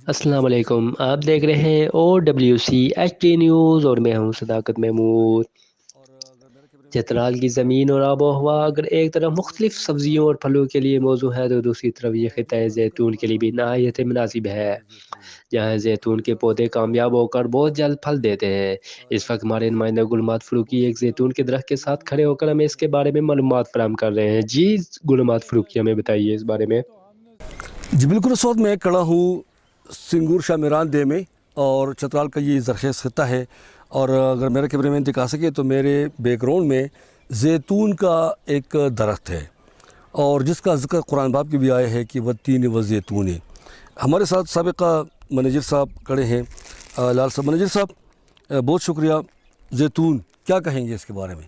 السلام علیکم، آپ دیکھ رہے ہیں OWC نیوز اور میں ہوں صداقت محمود۔ چترال کی زمین اور آب و ہوا اگر ایک طرف مختلف سبزیوں اور پھلوں کے لیے موزوں ہے تو دوسری طرف یہ خطہ زیتون کے لیے بھی نہایت مناسب ہے، جہاں زیتون کے پودے کامیاب ہو کر بہت جلد پھل دیتے ہیں۔ اس وقت ہمارے نمائندہ گلمات فروکی ایک زیتون کے درخت کے ساتھ کھڑے ہو کر ہمیں اس کے بارے میں معلومات فراہم کر رہے ہیں۔ جی گلمات فروکی، ہمیں بتائیے اس بارے میں۔ جی بالکل، اس وقت میں کھڑا ہوں سنگور شاہ میران دے میں، اور چترال کا یہ زرخیز خطہ ہے، اور اگر میرے کیمرے مین دکھا سکے تو میرے بیک گراؤنڈ میں زیتون کا ایک درخت ہے، اور جس کا ذکر قرآن پاک کی بھی آیا ہے کہ والتین والزیتون۔ ہمارے ساتھ سابقہ منیجر صاحب کھڑے ہیں، لال صاحب۔ منیجر صاحب بہت شکریہ۔ زیتون کیا کہیں گے اس کے بارے میں؟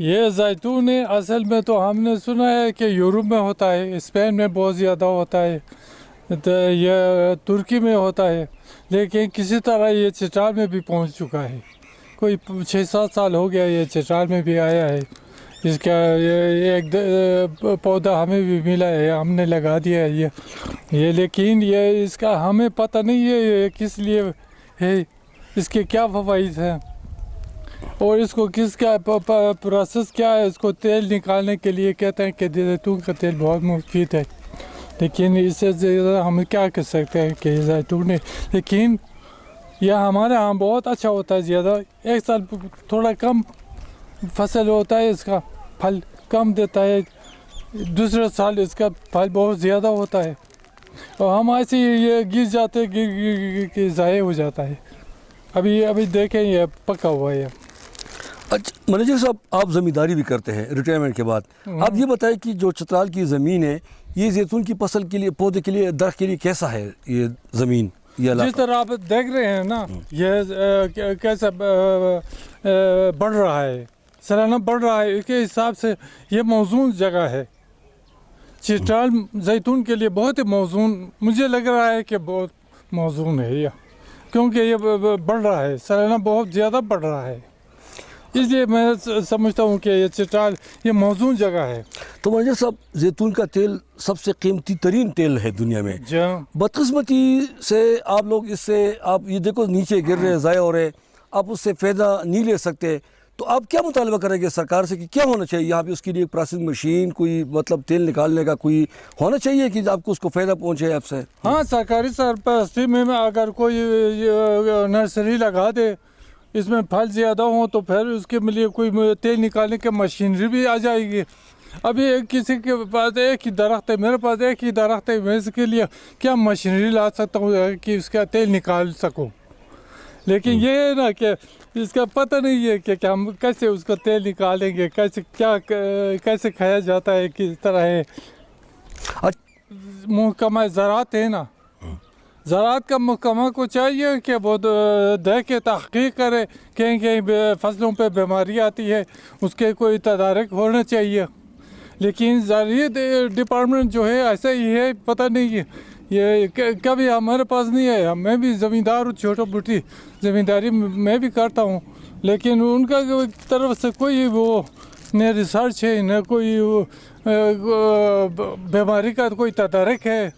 یہ زیتون اصل میں تو ہم نے سنا ہے کہ یورپ میں ہوتا ہے، اسپین میں بہت زیادہ ہوتا ہے، یہ ترکی میں ہوتا ہے، لیکن کسی طرح یہ چترال میں بھی پہنچ چکا ہے۔ کوئی 6-7 سال ہو گیا یہ چترال میں بھی آیا ہے۔ اس کا ایک پودا ہمیں بھی ملا ہے، ہم نے لگا دیا ہے یہ لیکن یہ اس کا ہمیں پتہ نہیں ہے یہ کس لیے ہے، اس کے کیا فوائد ہیں، اور اس کو کس کا پروسیس کیا ہے۔ اس کو تیل نکالنے کے لیے کہتے ہیں کہ زیتون کا تیل بہت مفید ہے، لیکن اس سے زیادہ ہم کیا کر سکتے ہیں کہ زیتون ہے، لیکن یہ ہمارے ہاں بہت اچھا ہوتا ہے۔ زیادہ ایک سال تھوڑا کم فصل ہوتا ہے، اس کا پھل کم دیتا ہے، دوسرے سال اس کا پھل بہت زیادہ ہوتا ہے، اور ہم ایسے یہ گر جاتے گر ضائع ہو جاتا ہے۔ ابھی دیکھیں یہ پکا ہوا ہے۔ اچھا منیجر صاحب، آپ زمینداری بھی کرتے ہیں ریٹائرمنٹ کے بعد، آپ یہ بتائیں کہ جو چترال کی زمین ہے یہ زیتون کی فصل کے لیے، پودے کے لیے، درخت کے لیے کیسا ہے یہ زمین، یہ علاقہ؟ جس طرح آپ دیکھ رہے ہیں نا، یہ کیسا بڑھ رہا ہے، سالانہ بڑھ رہا ہے، اس کے حساب سے یہ موزون جگہ ہے۔ چترال زیتون کے لیے بہت ہی موزون، مجھے لگ رہا ہے کہ بہت موزون ہے یہ، کیونکہ یہ بڑھ رہا ہے، سالانہ بہت زیادہ بڑھ رہا ہے، اس لیے میں سمجھتا ہوں کہ یہ چترال یہ موزون جگہ ہے۔ تو منیجر صاحب، زیتون کا تیل سب سے قیمتی ترین تیل ہے دنیا میں، بدقسمتی سے آپ لوگ اس سے، آپ یہ دیکھو نیچے گر رہے، ضائع ہو رہے، آپ اس سے فائدہ نہیں لے سکتے، تو آپ کیا مطالبہ کریں گے سرکار سے کہ کیا ہونا چاہیے یہاں پہ؟ اس کے لیے پروسیسنگ مشین، کوئی مطلب تیل نکالنے کا کوئی ہونا چاہیے کہ آپ کو اس کو فائدہ پہنچے آپ سے؟ ہاں، سرکاری سرپرستی میں اگر کوئی نرسری لگا دے، اس میں پھل زیادہ ہوں، تو پھر اس کے لیے کوئی تیل نکالنے کی مشینری بھی آ جائے گی۔ ابھی کسی کے پاس ایک ہی درخت ہے، میرے پاس ایک ہی درخت ہے، میں اس کے لیے کیا مشینری لا سکتا ہوں کہ اس کا تیل نکال سکوں؟ لیکن یہ ہے نا کہ اس کا پتہ نہیں ہے کہ ہم کیسے اس کا تیل نکالیں گے، کیسے کھایا جاتا ہے، کس طرح ہے۔ محکمہ زراعت ہے نا، زراعت کا محکمہ کو چاہیے کہ وہ دیکھ کے تحقیق کرے، کہیں فصلوں پہ بیماری آتی ہے، اس کے کوئی تدارک ہونا چاہیے۔ لیکن زراعت ڈپارٹمنٹ جو ہے ایسا ہی ہے، پتہ نہیں ہے، یہ کبھی ہمارے پاس نہیں ہے۔ میں بھی زمیندار ہوں، چھوٹا موٹی زمینداری میں بھی کرتا ہوں، لیکن ان کا طرف سے کوئی وہ نہ ریسرچ ہے، نہ کوئی بیماری کا کوئی تدارک ہے۔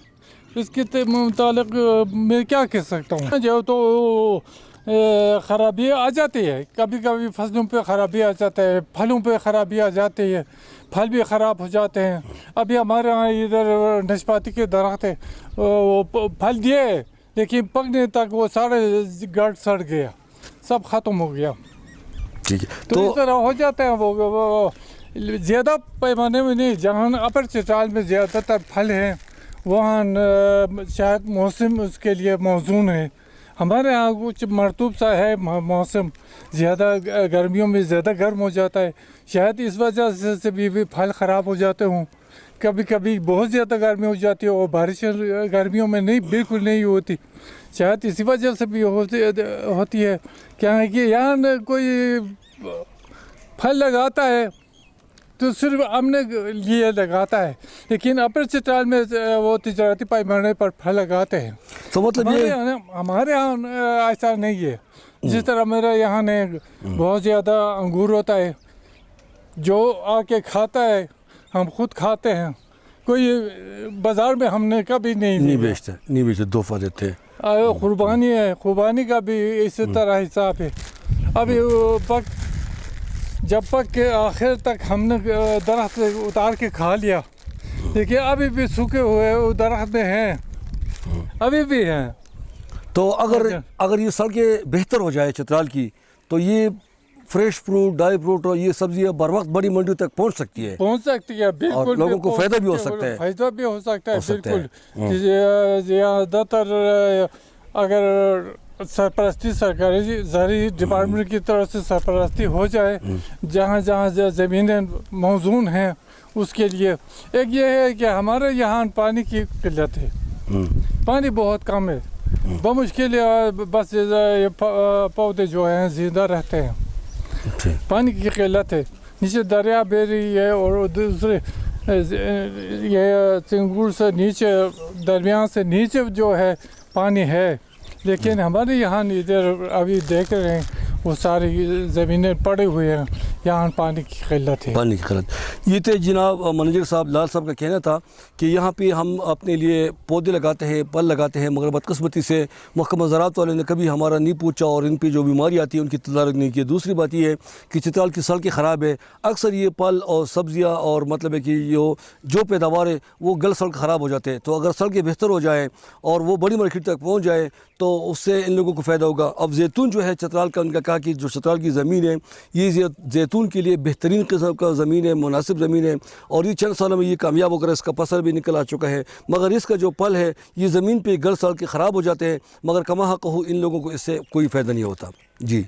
اس کے متعلق میں کیا کہہ سکتا ہوں؟ جو تو خرابی آ جاتی ہے، کبھی کبھی فصلوں پہ خرابی آ جاتا ہے، پھلوں پہ خرابی آ جاتی ہے، پھل بھی خراب ہو جاتے ہیں۔ ابھی ہمارے ہاں ادھر نشپاتی کے درخت ہے، وہ پھل دیے لیکن پکنے تک وہ سارے گڑ سڑ گیا، سب ختم ہو گیا۔ تو اس طرح ہو جاتا ہے۔ وہ زیادہ پیمانے میں نہیں، جہاں اپر چترال میں زیادہ تر پھل ہیں وہاں شاید موسم اس کے لیے موزون ہے۔ ہمارے ہاں کچھ مرطوب سا ہے موسم، زیادہ گرمیوں میں زیادہ گرم ہو جاتا ہے، شاید اس وجہ سے بھی پھل خراب ہو جاتے ہوں۔ کبھی کبھی بہت زیادہ گرمی ہو جاتی ہے اور بارش گرمیوں میں نہیں، بالکل نہیں ہوتی، شاید اسی وجہ سے بھی ہوتی ہے۔ کیا ہے کہ یہاں کوئی پھل لگاتا ہے تو صرف اپنے لیے لگاتا ہے، لیکن اپر چترال میں وہ تجارتی پیمانے پر پھل لگاتے ہیں۔ تو مطلب ہمارے یہاں ایسا نہیں ہے۔ جس طرح میرے یہاں نے بہت زیادہ انگور ہوتا ہے، جو آ کے کھاتا ہے، ہم خود کھاتے ہیں، کوئی بازار میں ہم نے کبھی نہیں نہیں دیا۔ بیچتے، نہیں بیچتے، تحفہ دیتے ہیں۔ قربانی ہے، قربانی کا بھی اسی طرح حساب ہے۔ ابھی وہ جب پک کے آخر تک ہم نے درخت سے اتار کے کھا لیا، لیکن ابھی بھی سوکھے ہوئے وہ درخت میں ہیں، ابھی بھی ہیں۔ تو اگر یہ سڑکیں بہتر ہو جائے چترال کی تو یہ فریش فروٹ، ڈرائی فروٹ اور یہ سبزیاں بر وقت بڑی منڈی تک پہنچ سکتی ہے، پہنچ سکتی ہے، بالکل، اور لوگوں کو فائدہ بھی ہو سکتا ہے۔ فائدہ بھی ہو سکتا ہے، ہو سکتا ہے۔ بالکل۔ زیادہ تر اگر سرپرستی سرکاری زرعی ڈپارٹمنٹ کی طرف سے سرپرستی ہو جائے، جہاں جہاں زمینیں موزون ہیں اس کے لیے۔ ایک یہ ہے کہ ہمارے یہاں پانی کی قلت ہے، پانی بہت کم ہے، بمشکل بس یہ پودے جو ہیں زندہ رہتے ہیں، پانی کی قلت ہے۔ نیچے دریا بہ رہی ہے اور دوسرے یہ سنگور سے نیچے، درمیان سے نیچے جو ہے پانی ہے، لیکن ہمارے یہاں ادھر ابھی دیکھ رہے ہیں وہ ساری زمینیں پڑے ہوئے ہیں، یہاں پانی کی قلت ہے۔ پانی کی قلت۔ یہ تھے جناب منیجر صاحب، لال صاحب کا کہنا تھا کہ یہاں پہ ہم اپنے لیے پودے لگاتے ہیں، پل لگاتے ہیں، مگر بدقسمتی سے محکمہ زراعت والے نے کبھی ہمارا نہیں پوچھا اور ان پہ جو بیماری آتی ہے ان کی تدارک نہیں کی۔ دوسری بات یہ ہے کہ چترال کی سڑکیں خراب ہے، اکثر یہ پل اور سبزیاں اور مطلب ہے کہ جو پیداوار ہے وہ گل سڑک خراب ہو جاتے ہیں۔ تو اگر سڑکیں بہتر ہو جائیں اور وہ بڑی مارکیٹ تک پہنچ جائے تو اس سے ان لوگوں کو فائدہ ہوگا۔ اب زیتون جو ہے چترال کا، ان کا کہا کہ جو چترال کی زمین ہے یہ زیتون کے لیے بہترین قسم کا زمین ہے، مناسب زمین ہے، اور یہ چند سالوں میں یہ کامیاب ہو کر اس کا فصل بھی نکل آ چکا ہے، مگر اس کا جو پل ہے یہ زمین پہ گل سڑ کے خراب ہو جاتے ہیں، مگر کما حق ہو ان لوگوں کو اس سے کوئی فائدہ نہیں ہوتا۔ جی